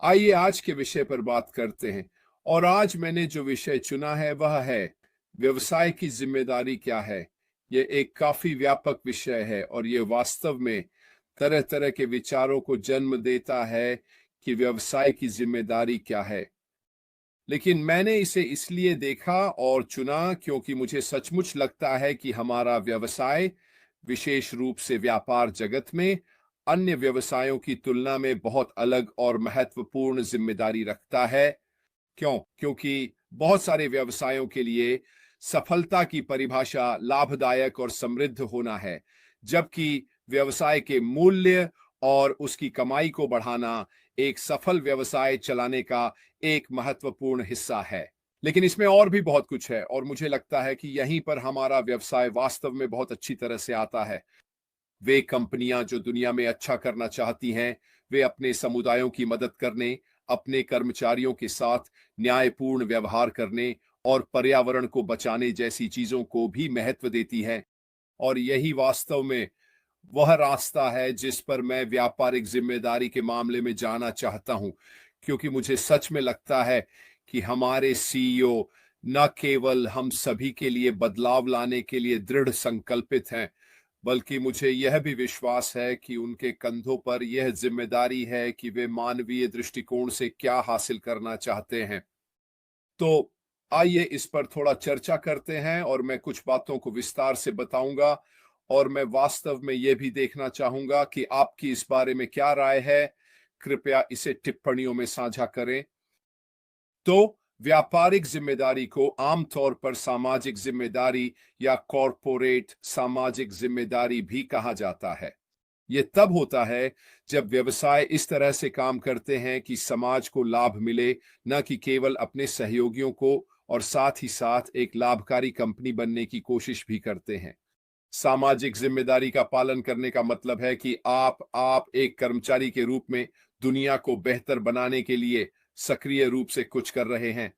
आइए आज के विषय पर बात करते हैं। और आज मैंने जो विषय चुना है वह है व्यवसाय की जिम्मेदारी क्या है। यह एक काफी व्यापक विषय है और यह वास्तव में तरह तरह के विचारों को जन्म देता है कि व्यवसाय की जिम्मेदारी क्या है। लेकिन मैंने इसे इसलिए देखा और चुना क्योंकि मुझे सचमुच लगता है कि हमारा व्यवसाय, विशेष रूप से व्यापार जगत में, अन्य व्यवसायों की तुलना में बहुत अलग और महत्वपूर्ण जिम्मेदारी रखता है। क्योंकि बहुत सारे व्यवसायों के लिए सफलता की परिभाषा लाभदायक और समृद्ध होना है, जबकि व्यवसाय के मूल्य और उसकी कमाई को बढ़ाना एक सफल व्यवसाय चलाने का एक महत्वपूर्ण हिस्सा है। लेकिन इसमें और भी बहुत कुछ है और मुझे लगता है कि यहीं पर हमारा व्यवसाय वास्तव में बहुत अच्छी तरह से आता है। वे कंपनियां जो दुनिया में अच्छा करना चाहती हैं, वे अपने समुदायों की मदद करने, अपने कर्मचारियों के साथ न्यायपूर्ण व्यवहार करने और पर्यावरण को बचाने जैसी चीजों को भी महत्व देती हैं। और यही वास्तव में वह रास्ता है जिस पर मैं व्यापारिक जिम्मेदारी के मामले में जाना चाहता हूं, क्योंकि मुझे सच में लगता है कि हमारे सीईओ न केवल हम सभी के लिए बदलाव लाने के लिए दृढ़ संकल्पित हैं, बल्कि मुझे यह भी विश्वास है कि उनके कंधों पर यह जिम्मेदारी है कि वे मानवीय दृष्टिकोण से क्या हासिल करना चाहते हैं। तो आइए इस पर थोड़ा चर्चा करते हैं और मैं कुछ बातों को विस्तार से बताऊंगा और मैं वास्तव में यह भी देखना चाहूंगा कि आपकी इस बारे में क्या राय है। कृपया इसे टिप्पणियों में साझा करें। तो व्यापारिक जिम्मेदारी को आमतौर पर सामाजिक जिम्मेदारी या कॉरपोरेट सामाजिक जिम्मेदारी भी कहा जाता है। यह तब होता है जब व्यवसाय इस तरह से काम करते हैं कि समाज को लाभ मिले, न कि केवल अपने सहयोगियों को, और साथ ही साथ एक लाभकारी कंपनी बनने की कोशिश भी करते हैं। सामाजिक जिम्मेदारी का पालन करने का मतलब है कि आप एक कर्मचारी के रूप में दुनिया को बेहतर बनाने के लिए सक्रिय रूप से कुछ कर रहे हैं।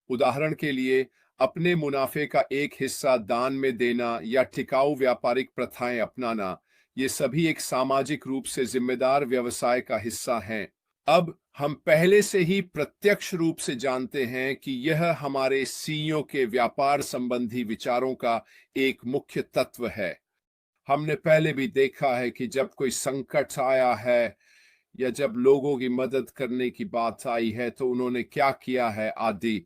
उदाहरण के लिए, अपने मुनाफे का एक हिस्सा दान में देना या टिकाऊ व्यापारिक प्रथाएं अपनाना, ये सभी एक सामाजिक रूप से जिम्मेदार व्यवसाय का हिस्सा हैं। अब हम पहले से ही प्रत्यक्ष रूप से जानते हैं कि यह हमारे सीईओ के व्यापार संबंधी विचारों का एक मुख्य तत्व है। हमने पहले भी देखा है कि जब कोई संकट आया है या जब लोगों की मदद करने की बात आई है तो उन्होंने क्या किया है आदि।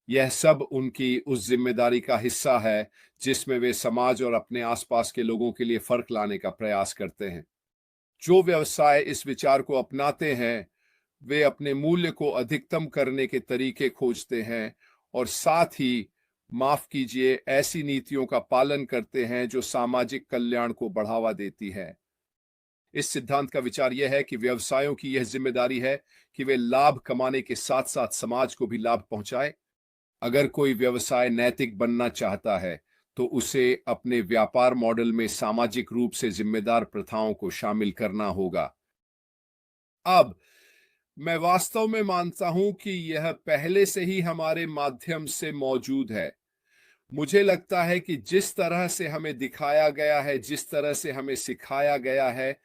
यह सब उनकी उस जिम्मेदारी का हिस्सा है जिसमें वे समाज और अपने आसपास के लोगों के लिए फर्क लाने का प्रयास करते हैं। जो व्यवसाय इस विचार को अपनाते हैं, वे अपने मूल्य को अधिकतम करने के तरीके खोजते हैं और साथ ही, माफ कीजिए, ऐसी नीतियों का पालन करते हैं जो सामाजिक कल्याण को बढ़ावा देती है। इस सिद्धांत का विचार यह है कि व्यवसायों की यह जिम्मेदारी है कि वे लाभ कमाने के साथ साथ समाज को भी लाभ पहुंचाए। अगर कोई व्यवसाय नैतिक बनना चाहता है तो उसे अपने व्यापार मॉडल में सामाजिक रूप से जिम्मेदार प्रथाओं को शामिल करना होगा। अब मैं वास्तव में मानता हूं कि यह पहले से ही हमारे माध्यम से मौजूद है। मुझे लगता है कि जिस तरह से हमें दिखाया गया है, जिस तरह से हमें सिखाया गया है,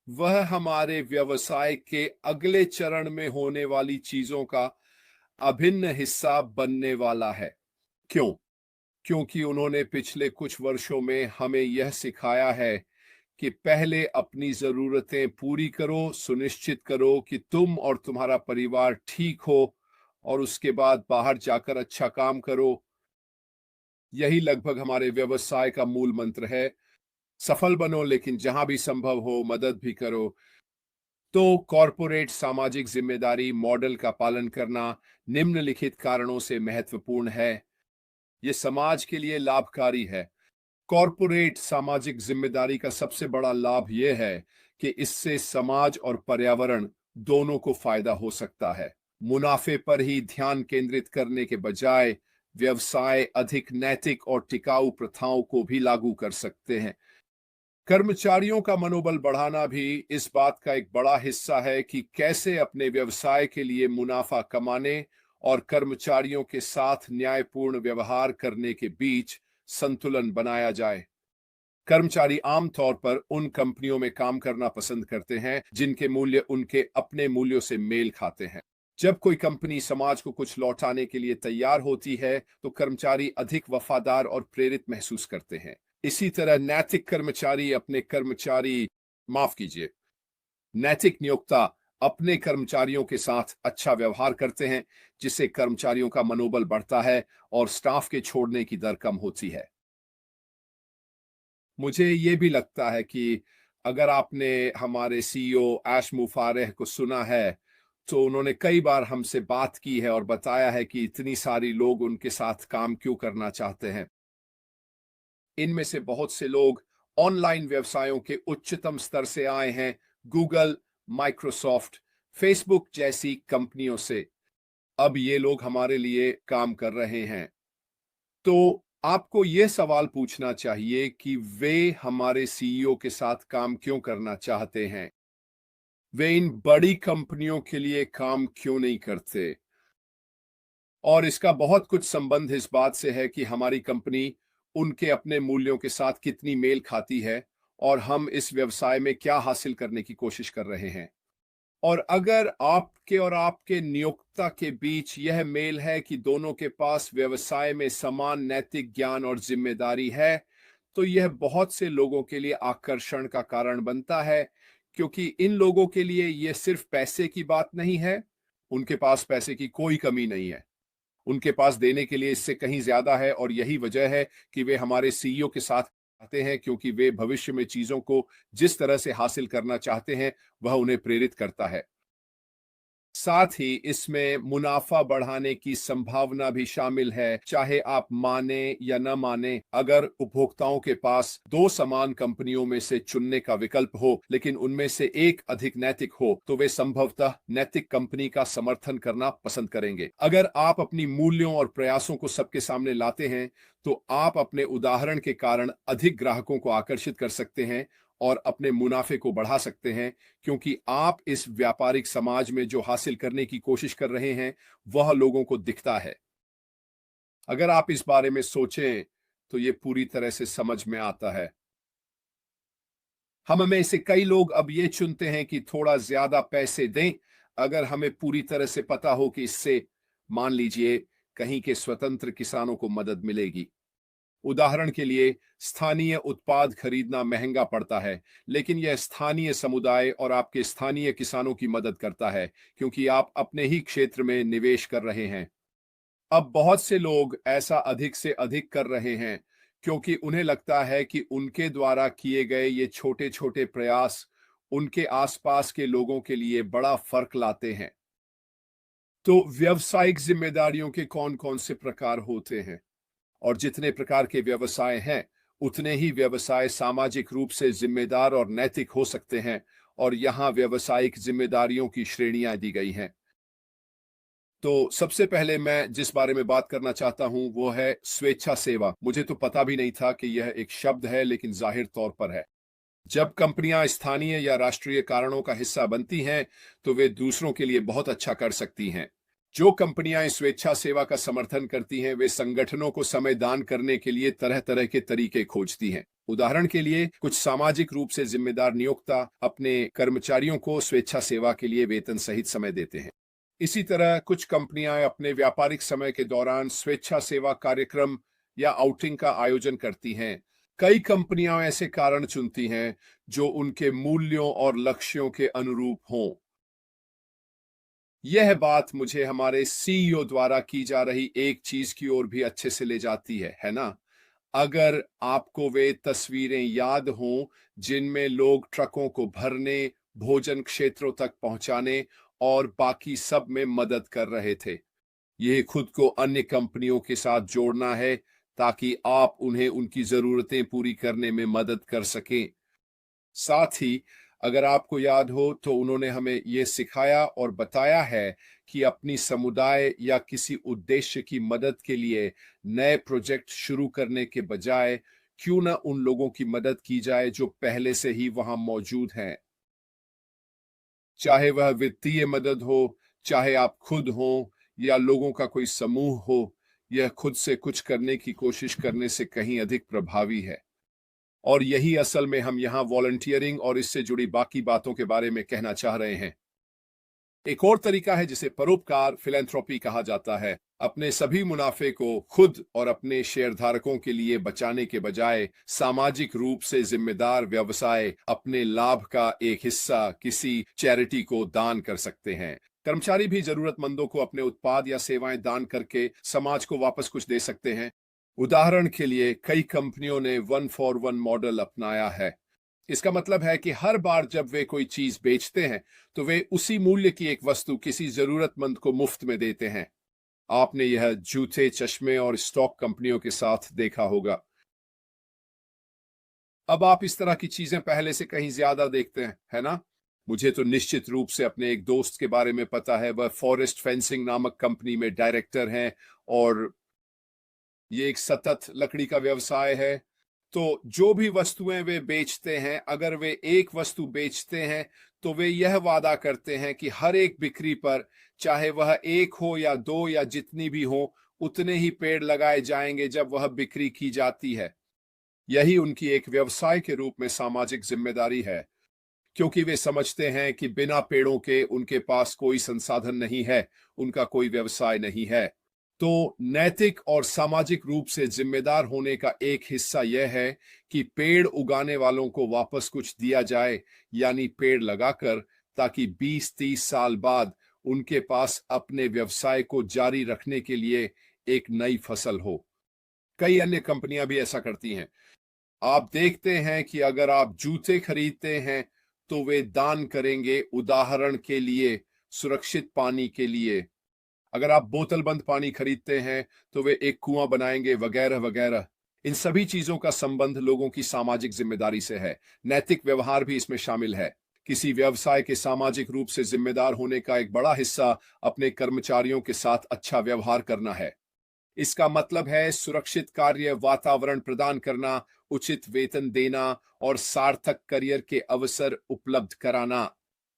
वह हमारे व्यवसाय के अगले चरण में होने वाली चीजों का अभिन्न हिस्सा बनने वाला है। क्यों? क्योंकि उन्होंने पिछले कुछ वर्षों में हमें यह सिखाया है कि पहले अपनी जरूरतें पूरी करो, सुनिश्चित करो कि तुम और तुम्हारा परिवार ठीक हो, और उसके बाद बाहर जाकर अच्छा काम करो। यही लगभग हमारे व्यवसाय का मूल मंत्र है। सफल बनो, लेकिन जहां भी संभव हो मदद भी करो। तो कॉरपोरेट सामाजिक जिम्मेदारी मॉडल का पालन करना निम्नलिखित कारणों से महत्वपूर्ण है। यह समाज के लिए लाभकारी है। कॉरपोरेट सामाजिक जिम्मेदारी का सबसे बड़ा लाभ यह है कि इससे समाज और पर्यावरण दोनों को फायदा हो सकता है। मुनाफे पर ही ध्यान केंद्रित करने के बजाय व्यवसाय अधिक नैतिक और टिकाऊ प्रथाओं को भी लागू कर सकते हैं। कर्मचारियों का मनोबल बढ़ाना भी इस बात का एक बड़ा हिस्सा है कि कैसे अपने व्यवसाय के लिए मुनाफा कमाने और कर्मचारियों के साथ न्यायपूर्ण व्यवहार करने के बीच संतुलन बनाया जाए। कर्मचारी आमतौर पर उन कंपनियों में काम करना पसंद करते हैं जिनके मूल्य उनके अपने मूल्यों से मेल खाते हैं। जब कोई कंपनी समाज को कुछ लौटाने के लिए तैयार होती है तो कर्मचारी अधिक वफादार और प्रेरित महसूस करते हैं। इसी तरह नैतिक नियोक्ता अपने कर्मचारियों के साथ अच्छा व्यवहार करते हैं, जिससे कर्मचारियों का मनोबल बढ़ता है और स्टाफ के छोड़ने की दर कम होती है। मुझे ये भी लगता है कि अगर आपने हमारे सीईओ ऐश मुफारेह को सुना है, तो उन्होंने कई बार हमसे बात की है और बताया है कि इतनी सारी लोग उनके साथ काम क्यों करना चाहते हैं। इनमें से बहुत से लोग ऑनलाइन व्यवसायों के उच्चतम स्तर से आए हैं, गूगल, माइक्रोसॉफ्ट, फेसबुक जैसी कंपनियों से। अब ये लोग हमारे लिए काम कर रहे हैं। तो आपको ये सवाल पूछना चाहिए कि वे हमारे सीईओ के साथ काम क्यों करना चाहते हैं? वे इन बड़ी कंपनियों के लिए काम क्यों नहीं करते? और इसका बहुत कुछ संबंध इस बात से है कि हमारी कंपनी उनके अपने मूल्यों के साथ कितनी मेल खाती है और हम इस व्यवसाय में क्या हासिल करने की कोशिश कर रहे हैं। और अगर आपके और आपके नियोक्ता के बीच यह मेल है कि दोनों के पास व्यवसाय में समान नैतिक ज्ञान और जिम्मेदारी है, तो यह बहुत से लोगों के लिए आकर्षण का कारण बनता है, क्योंकि इन लोगों के लिए यह सिर्फ पैसे की बात नहीं है। उनके पास पैसे की कोई कमी नहीं है, उनके पास देने के लिए इससे कहीं ज्यादा है, और यही वजह है कि वे हमारे सीईओ के साथ आते हैं, क्योंकि वे भविष्य में चीजों को जिस तरह से हासिल करना चाहते हैं वह उन्हें प्रेरित करता है। साथ ही इसमें मुनाफा बढ़ाने की संभावना भी शामिल है, चाहे आप माने या न माने। अगर उपभोक्ताओं के पास दो समान कंपनियों में से चुनने का विकल्प हो, लेकिन उनमें से एक अधिक नैतिक हो, तो वे संभवतः नैतिक कंपनी का समर्थन करना पसंद करेंगे। अगर आप अपनी मूल्यों और प्रयासों को सबके सामने लाते हैं, तो आप अपने उदाहरण के कारण अधिक ग्राहकों को आकर्षित कर सकते हैं और अपने मुनाफे को बढ़ा सकते हैं, क्योंकि आप इस व्यापारिक समाज में जो हासिल करने की कोशिश कर रहे हैं वह लोगों को दिखता है। अगर आप इस बारे में सोचें तो ये पूरी तरह से समझ में आता है। हम में से कई लोग अब ये चुनते हैं कि थोड़ा ज्यादा पैसे दें अगर हमें पूरी तरह से पता हो कि इससे, मान लीजिए, कहीं के स्वतंत्र किसानों को मदद मिलेगी। उदाहरण के लिए, स्थानीय उत्पाद खरीदना महंगा पड़ता है, लेकिन यह स्थानीय समुदाय और आपके स्थानीय किसानों की मदद करता है, क्योंकि आप अपने ही क्षेत्र में निवेश कर रहे हैं। अब बहुत से लोग ऐसा अधिक से अधिक कर रहे हैं, क्योंकि उन्हें लगता है कि उनके द्वारा किए गए ये छोटे छोटे प्रयास उनके आसपास के लोगों के लिए बड़ा फर्क लाते हैं। तो व्यावसायिक जिम्मेदारियों के कौन कौन से प्रकार होते हैं? और जितने प्रकार के व्यवसाय हैं, उतने ही व्यवसाय सामाजिक रूप से जिम्मेदार और नैतिक हो सकते हैं, और यहाँ व्यावसायिक जिम्मेदारियों की श्रेणियां दी गई हैं। तो सबसे पहले मैं जिस बारे में बात करना चाहता हूं वो है स्वेच्छा सेवा। मुझे तो पता भी नहीं था कि यह एक शब्द है, लेकिन जाहिर तौर पर है। जब कंपनियां स्थानीय या राष्ट्रीय कारणों का हिस्सा बनती हैं, तो वे दूसरों के लिए बहुत अच्छा कर सकती हैं। जो कंपनियां इस स्वेच्छा सेवा का समर्थन करती हैं, वे संगठनों को समय दान करने के लिए तरह तरह के तरीके खोजती हैं। उदाहरण के लिए, कुछ सामाजिक रूप से जिम्मेदार नियोक्ता अपने कर्मचारियों को स्वेच्छा सेवा के लिए वेतन सहित समय देते हैं। इसी तरह कुछ कंपनियां अपने व्यापारिक समय के दौरान स्वेच्छा सेवा कार्यक्रम या आउटिंग का आयोजन करती हैं। कई कंपनियां ऐसे कारण चुनती हैं जो उनके मूल्यों और लक्ष्यों के अनुरूप हों। यह बात मुझे हमारे सीईओ द्वारा की जा रही एक चीज की ओर भी अच्छे से ले जाती है ना? अगर आपको वे तस्वीरें याद हों जिनमें लोग ट्रकों को भरने, भोजन क्षेत्रों तक पहुंचाने और बाकी सब में मदद कर रहे थे। यह खुद को अन्य कंपनियों के साथ जोड़ना है, ताकि आप उन्हें उनकी जरूरतें पूरी करने में मदद कर सकें। साथ ही, अगर आपको याद हो, तो उन्होंने हमें यह सिखाया और बताया है कि अपनी समुदाय या किसी उद्देश्य की मदद के लिए नए प्रोजेक्ट शुरू करने के बजाय क्यों ना उन लोगों की मदद की जाए जो पहले से ही वहां मौजूद हैं। चाहे वह वित्तीय मदद हो, चाहे आप खुद हो, या लोगों का कोई समूह हो, यह खुद से कुछ करने की कोशिश करने से कहीं अधिक प्रभावी है। और यही असल में हम यहाँ वॉलंटियरिंग और इससे जुड़ी बाकी बातों के बारे में कहना चाह रहे हैं। एक और तरीका है जिसे परोपकार फिलैंथ्रोपी कहा जाता है। अपने सभी मुनाफे को खुद और अपने शेयरधारकों के लिए बचाने के बजाय सामाजिक रूप से जिम्मेदार व्यवसाय अपने लाभ का एक हिस्सा किसी चैरिटी को दान कर सकते हैं। कर्मचारी भी जरूरतमंदों को अपने उत्पाद या सेवाएं दान करके समाज को वापस कुछ दे सकते हैं। उदाहरण के लिए कई कंपनियों ने 1 for 1 मॉडल अपनाया है। इसका मतलब है कि हर बार जब वे कोई चीज बेचते हैं तो वे उसी मूल्य की एक वस्तु किसी जरूरतमंद को मुफ्त में देते हैं। आपने यह जूते, चश्मे और स्टॉक कंपनियों के साथ देखा होगा। अब आप इस तरह की चीजें पहले से कहीं ज्यादा देखते हैं, है ना? मुझे तो निश्चित रूप से अपने एक दोस्त के बारे में पता है। वह फॉरेस्ट फेंसिंग नामक कंपनी में डायरेक्टर हैं और ये एक सतत लकड़ी का व्यवसाय है। तो जो भी वस्तुएं वे बेचते हैं, अगर वे एक वस्तु बेचते हैं तो वे यह वादा करते हैं कि हर एक बिक्री पर, चाहे वह एक हो या दो या जितनी भी हो, उतने ही पेड़ लगाए जाएंगे जब वह बिक्री की जाती है। यही उनकी एक व्यवसाय के रूप में सामाजिक जिम्मेदारी है, क्योंकि वे समझते हैं कि बिना पेड़ों के उनके पास कोई संसाधन नहीं है, उनका कोई व्यवसाय नहीं है। तो नैतिक और सामाजिक रूप से जिम्मेदार होने का एक हिस्सा यह है कि पेड़ उगाने वालों को वापस कुछ दिया जाए, यानी पेड़ लगाकर, ताकि 20-30 साल बाद उनके पास अपने व्यवसाय को जारी रखने के लिए एक नई फसल हो। कई अन्य कंपनियां भी ऐसा करती हैं। आप देखते हैं कि अगर आप जूते खरीदते हैं तो वे दान करेंगे, उदाहरण के लिए सुरक्षित पानी के लिए। अगर आप बोतल बंद पानी खरीदते हैं तो वे एक कुआं बनाएंगे, वगैरह वगैरह। इन सभी चीजों का संबंध लोगों की सामाजिक जिम्मेदारी से है। नैतिक व्यवहार भी इसमें शामिल है। किसी व्यवसाय के सामाजिक रूप से जिम्मेदार होने का एक बड़ा हिस्सा अपने कर्मचारियों के साथ अच्छा व्यवहार करना है। इसका मतलब है सुरक्षित कार्य वातावरण प्रदान करना, उचित वेतन देना और सार्थक करियर के अवसर उपलब्ध कराना।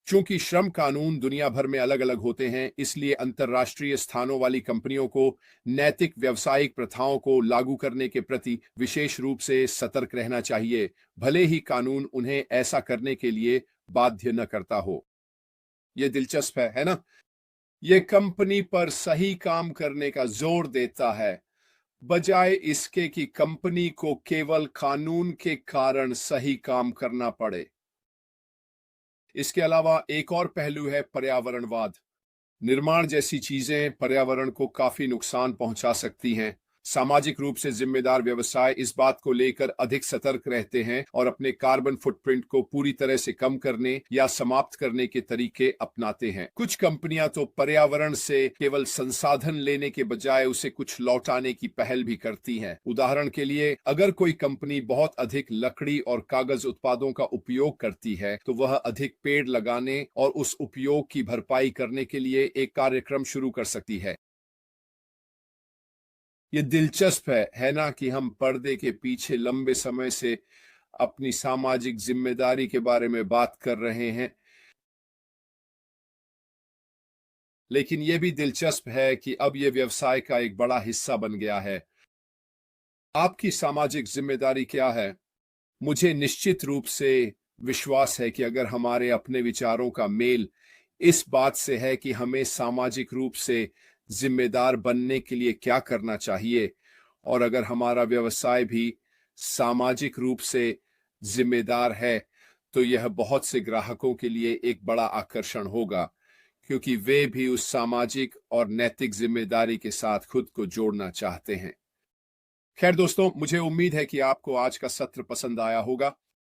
चूंकि श्रम कानून दुनिया भर में अलग अलग होते हैं, इसलिए अंतर्राष्ट्रीय स्थानों वाली कंपनियों को नैतिक व्यावसायिक प्रथाओं को लागू करने के प्रति विशेष रूप से सतर्क रहना चाहिए, भले ही कानून उन्हें ऐसा करने के लिए बाध्य न करता हो। यह दिलचस्प है ना? यह कंपनी पर सही काम करने का जोर देता है, बजाय इसके कि कंपनी को केवल कानून के कारण सही काम करना पड़े। इसके अलावा एक और पहलू है पर्यावरणवाद। निर्माण जैसी चीजें पर्यावरण को काफी नुकसान पहुंचा सकती हैं। सामाजिक रूप से जिम्मेदार व्यवसाय इस बात को लेकर अधिक सतर्क रहते हैं और अपने कार्बन फुटप्रिंट को पूरी तरह से कम करने या समाप्त करने के तरीके अपनाते हैं। कुछ कंपनियां तो पर्यावरण से केवल संसाधन लेने के बजाय उसे कुछ लौटाने की पहल भी करती हैं। उदाहरण के लिए, अगर कोई कंपनी बहुत अधिक लकड़ी और कागज उत्पादों का उपयोग करती है तो वह अधिक पेड़ लगाने और उस उपयोग की भरपाई करने के लिए एक कार्यक्रम शुरू कर सकती है। ये दिलचस्प है ना, कि हम पर्दे के पीछे लंबे समय से अपनी सामाजिक जिम्मेदारी के बारे में बात कर रहे हैं, लेकिन यह भी दिलचस्प है कि अब यह व्यवसाय का एक बड़ा हिस्सा बन गया है। आपकी सामाजिक जिम्मेदारी क्या है? मुझे निश्चित रूप से विश्वास है कि अगर हमारे अपने विचारों का मेल इस बात से है कि हमें सामाजिक रूप से जिम्मेदार बनने के लिए क्या करना चाहिए, और अगर हमारा व्यवसाय भी सामाजिक रूप से जिम्मेदार है, तो यह बहुत से ग्राहकों के लिए एक बड़ा आकर्षण होगा, क्योंकि वे भी उस सामाजिक और नैतिक जिम्मेदारी के साथ खुद को जोड़ना चाहते हैं। खैर दोस्तों, मुझे उम्मीद है कि आपको आज का सत्र पसंद आया होगा।